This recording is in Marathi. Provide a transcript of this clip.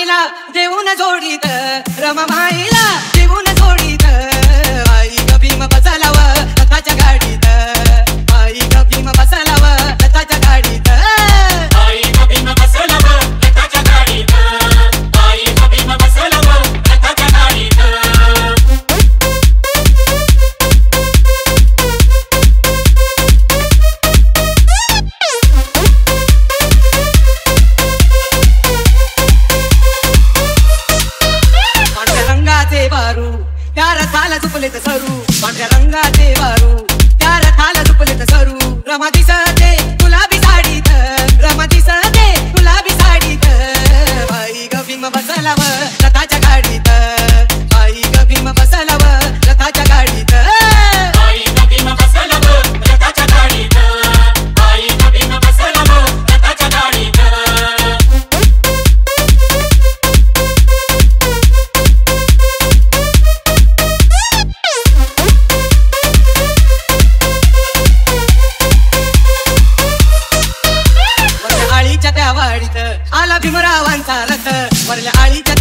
माईला देऊन जोडीत रमा माईला देऊन जोडीत आई ग भीम बसलाव रथाच्या गाडीत आई ग भीम बसलाव रथाच्या गाडीत आई ग भीम बसलाव रथाच्या गाडीत आई ग भीम बसलाव रथाच्या गाडीत वारू त्या रथाला झुपलेत सरू पांढऱ्या रंगाचे वारू त्या रथाला झुपलेत सरू रमा दिसते गुलाबी साडीत रमा दिसते गुलाबी साडीत आई ग भीम बसलाव रथाच्या गाडीत आई ग भीम बसलाव रथाच्या गाडीत आई ग भीम बसलाव रथाच्या गाडीत आई ग भीम बसलाव रथाच्या गाडीत आळीच्या त्या वाडीत आला भीमरावांचा रथ वरल्या आळीच्या